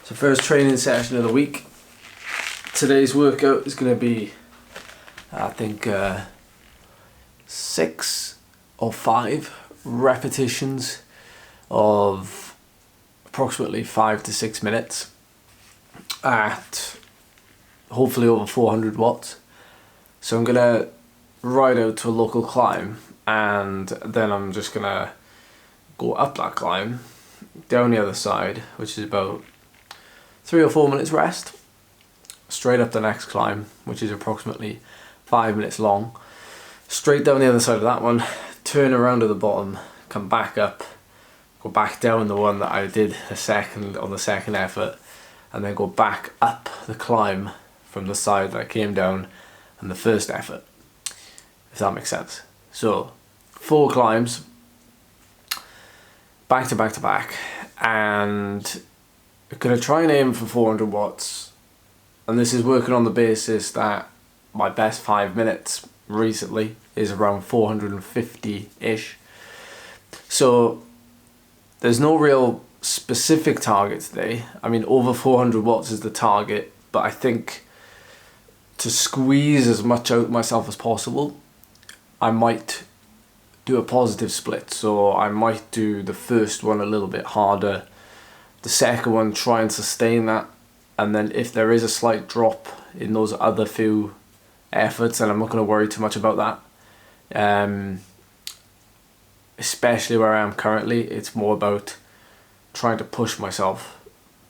So first training session of the week. Today's workout is going to be, I think, 6 or 5 repetitions of approximately 5 to 6 minutes at hopefully over 400 watts. So I'm going to ride out to a local climb, and then I'm just going to go up that climb, down the other side, which is about 3 or 4 minutes rest, straight up the next climb, which is approximately 5 minutes long, straight down the other side of that one, turn around at the bottom, come back up, go back down the one that I did on the second effort, and then go back up the climb from the side that I came down on the first effort, if that makes sense. So 4 climbs, back to back to back, and I'm going to try and aim for 400 watts, and this is working on the basis that my best 5 minutes recently is around 450-ish. So there's no real specific target today. I mean, over 400 watts is the target, but I think to squeeze as much out of myself as possible, I might do a positive split. So I might do the first one a little bit harder, the second one try and sustain that, and then if there is a slight drop in those other few efforts, then I'm not going to worry too much about that. Especially where I am currently, it's more about trying to push myself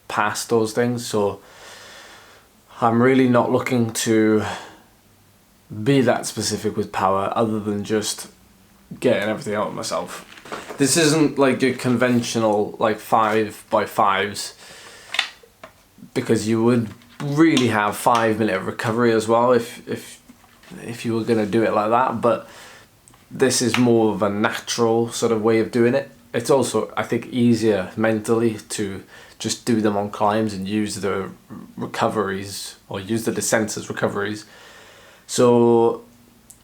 past those things. So I'm really not looking to be that specific with power, other than just getting everything out of myself. This isn't like a conventional like 5x5s, because you would really have 5 minute recovery as well if you were going to do it like that, but this is more of a natural sort of way of doing it. It's also, I think, easier mentally to just do them on climbs and use the recoveries, or use the descents as recoveries. So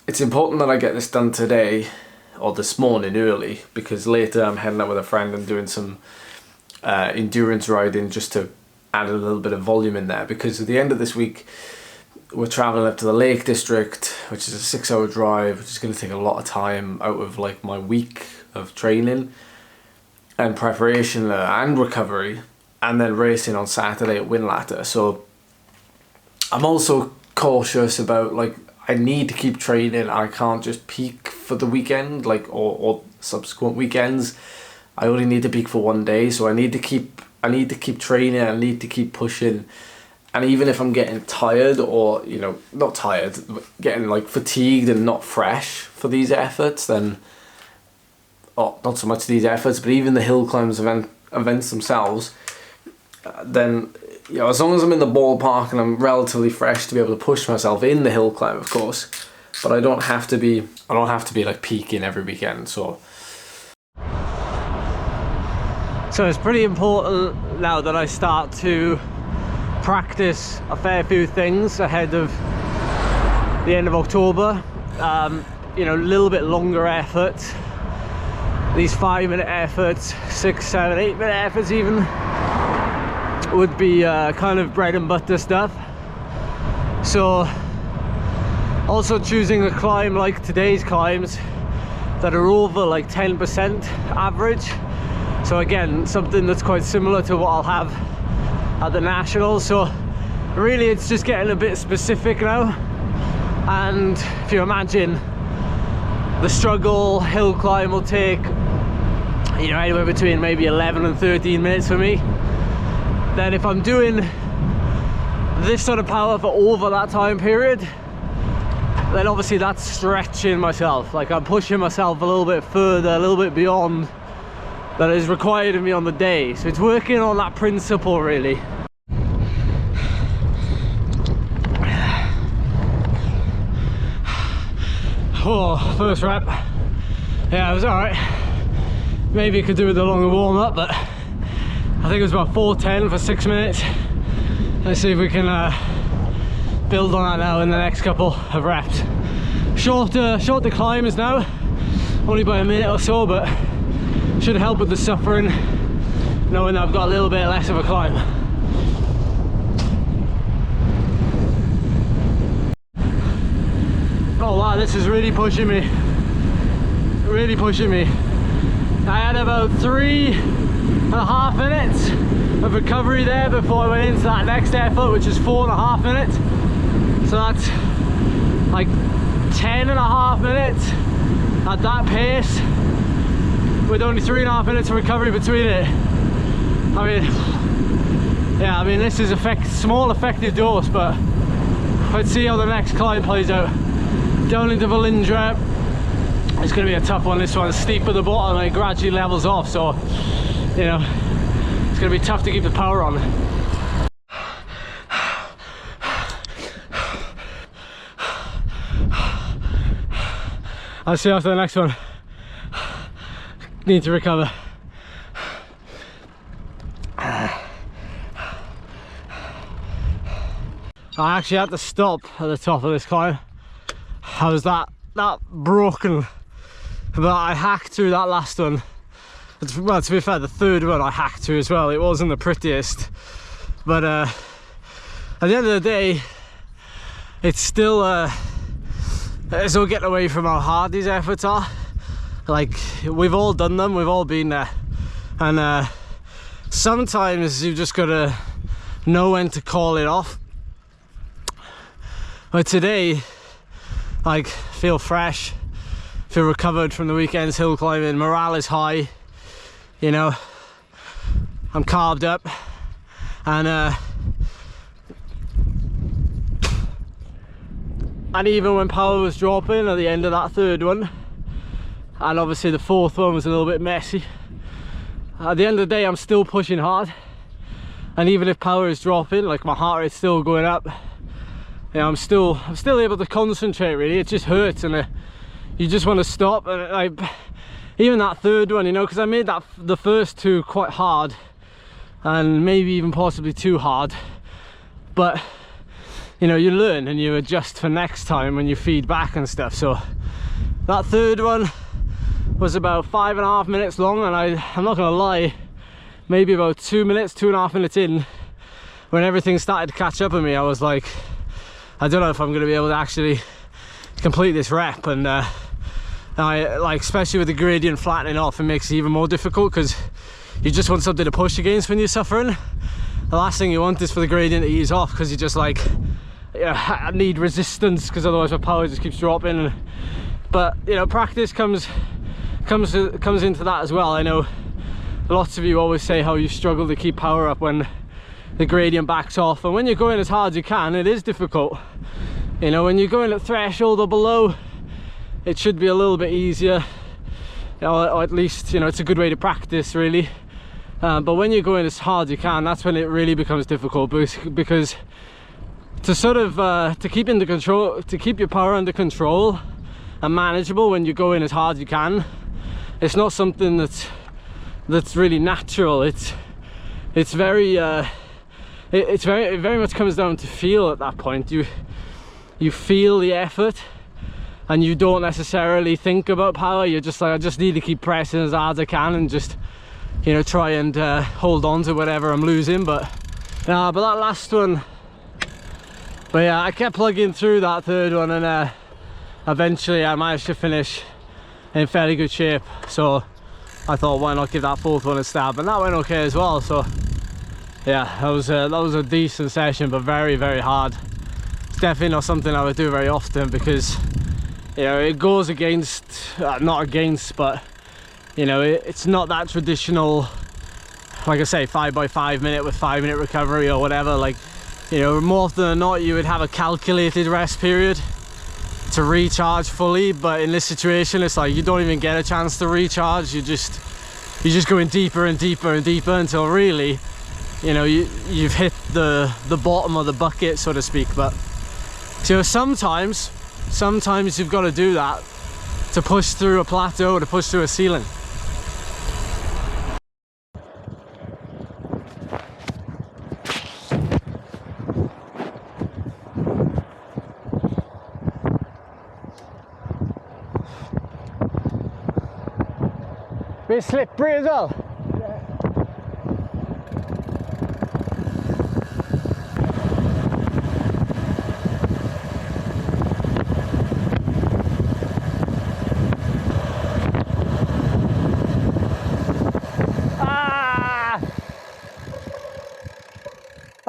it's important that I get this done today, or this morning early, because later I'm heading out with a friend and doing some endurance riding, just to add a little bit of volume in there, because at the end of this week we're traveling up to the Lake District, which is a 6-hour drive, which is going to take a lot of time out of like my week of training and preparation and recovery, and then racing on Saturday at Windlatter. So I'm also cautious about, like, I need to keep training. I can't just peak for the weekend, like, or subsequent weekends. I only need to peak for one day, so I need to keep training. I need to keep pushing. And even if I'm getting tired, or, you know, not tired, but getting like fatigued and not fresh for these efforts, then, oh, not so much these efforts, but even the hill climbs events themselves, then, you know, as long as I'm in the ballpark and I'm relatively fresh to be able to push myself in the hill climb, of course, but I don't have to be like peaking every weekend. So it's pretty important now that I start to practice a fair few things ahead of the end of October. You know, a little bit longer efforts, these 5 minute efforts, 6, 7, 8 minute efforts even, would be kind of bread and butter stuff. So also choosing a climb like today's climbs that are over like 10% average. So again, something that's quite similar to what I'll have at the Nationals. So really it's just getting a bit specific now. And if you imagine, the struggle hill climb will take, you know, anywhere between maybe 11 and 13 minutes for me. Then if I'm doing this sort of power for over that time period, then obviously that's stretching myself. Like, I'm pushing myself a little bit further, a little bit beyond that is required of me on the day. So it's working on that principle, really. Oh, first rep. Yeah, it was alright. Maybe I could do with a longer warm-up, but I think it was about 4:10 for 6 minutes. Let's see if we can build on that now in the next couple of reps. Shorter climbs now, only by a minute or so, but should help with the suffering, knowing that I've got a little bit less of a climb. Wow, this is really pushing me. Really pushing me. I had about 3.5 minutes of recovery there before I went into that next effort, which is 4.5 minutes. So that's like 10.5 minutes at that pace with only 3.5 minutes of recovery between it. I mean, yeah, I mean, this is small effective dose, but let's see how the next climb plays out. Down into Valindra. It's going to be a tough one. This one's steep at the bottom and it gradually levels off, so you know it's going to be tough to keep the power on. I'll see you after the next one. Need to recover. I actually had to stop at the top of this climb. I was that broken, but I hacked through that last one. Well, to be fair, the third one I hacked through as well. It wasn't the prettiest, but at the end of the day, it's still there's no getting away from how hard these efforts are. Like, we've all done them, we've all been there, and sometimes you've just got to know when to call it off. But today, like, feel fresh, feel recovered from the weekend's hill climbing, morale is high, you know, I'm carved up, and even when power was dropping at the end of that third one, and obviously the fourth one was a little bit messy, at the end of the day I'm still pushing hard, and even if power is dropping, like, my heart rate's still going up. You know, I'm still able to concentrate. Really, it just hurts, and you just want to stop. And even that third one, you know, because I made the first two quite hard, and maybe even possibly too hard. But you know, you learn and you adjust for next time when you feed back and stuff. So that third one was about 5.5 minutes long, and I'm not gonna lie, maybe about 2 minutes, 2.5 minutes in, when everything started to catch up with me, I was like, I don't know if I'm going to be able to actually complete this rep. And especially with the gradient flattening off, it makes it even more difficult, because you just want something to push against when you're suffering. The last thing you want is for the gradient to ease off, because you just like, I need resistance, because otherwise my power just keeps dropping. But you know, practice comes into that as well. I know lots of you always say how you struggle to keep power up when the gradient backs off, and when you're going as hard as you can, it is difficult. You know, when you're going at threshold or below, it should be a little bit easier, you know, or at least, you know, it's a good way to practice, really. But when you're going as hard as you can, that's when it really becomes difficult, because to sort of to keep your power under control and manageable when you're going as hard as you can, it's not something that's really natural. It very much comes down to feel at that point. You feel the effort, and you don't necessarily think about power. You're just like, I just need to keep pressing as hard as I can, and just, you know, try and hold on to whatever I'm losing. But that last one, but yeah, I kept plugging through that third one, and eventually I managed to finish in fairly good shape. So I thought, why not give that fourth one a stab, and that went okay as well. So yeah, that was a decent session, but very, very hard. It's definitely not something I would do very often, because, you know, it goes against, not against, but, you know, it's not that traditional, like I say, 5x5 minute with 5-minute recovery or whatever. Like, you know, more often than not, you would have a calculated rest period to recharge fully, but in this situation, it's like you don't even get a chance to recharge. You're just going deeper and deeper and deeper until really, you know, you've hit the bottom of the bucket, so to speak. But so sometimes you've got to do that to push through a plateau, to push through a ceiling. Bit slippery as well.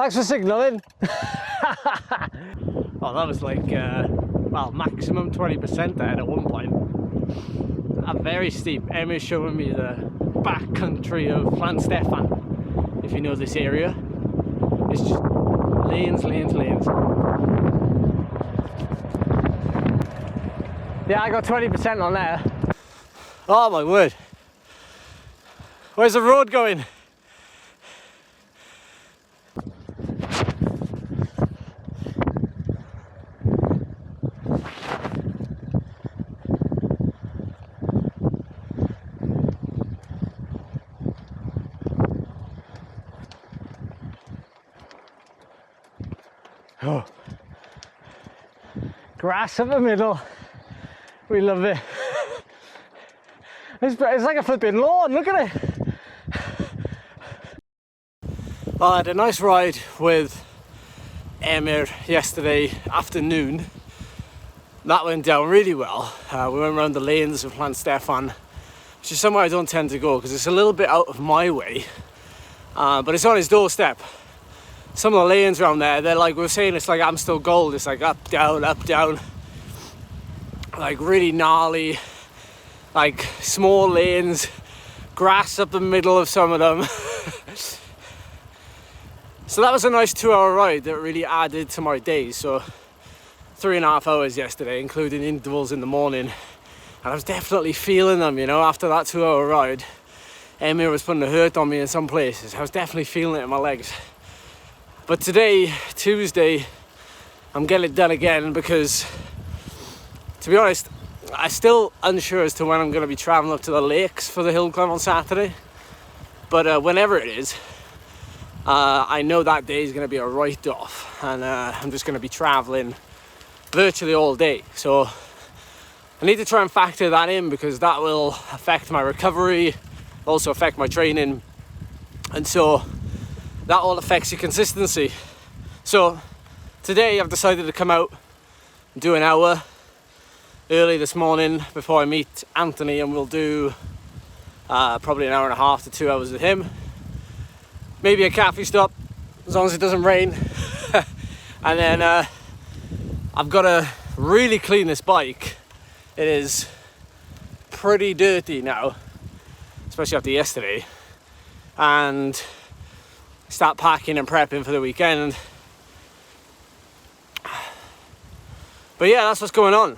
Thanks for signalling. Oh, that was like, well, maximum 20% there at one point. I'm very steep. Emma's showing me the back country of Llanstefan. If you know this area, it's just lanes, lanes, lanes. Yeah, I got 20% on there. Oh my word. Where's the road going? Oh. Grass in the middle. We love it. It's like a flipping lawn, look at it. Well, I had a nice ride with Emir yesterday afternoon. That went down really well. We went around the lanes of Llanstefan, which is somewhere I don't tend to go because it's a little bit out of my way. But it's on his doorstep. Some of the lanes around there, they're like, we were saying, it's like Amstel Gold. It's like up, down, like really gnarly, like small lanes, grass up the middle of some of them. So that was a nice 2-hour ride that really added to my day. So 3.5 hours yesterday, including intervals in the morning. And I was definitely feeling them, you know, after that 2-hour ride. Emir was putting a hurt on me in some places. I was definitely feeling it in my legs. But today, Tuesday, I'm getting it done again because, to be honest, I'm still unsure as to when I'm going to be travelling up to the lakes for the hill climb on Saturday. But whenever it is, I know that day is going to be a write-off, and I'm just going to be travelling virtually all day. So I need to try and factor that in because that will affect my recovery, also affect my training, and so that all affects your consistency. So today I've decided to come out and do an hour early this morning before I meet Anthony, and we'll do probably an hour and a half to 2 hours with him. Maybe a cafe stop, as long as it doesn't rain. And then I've got to really clean this bike. It is pretty dirty now, especially after yesterday. And start packing and prepping for the weekend. But yeah, that's what's going on.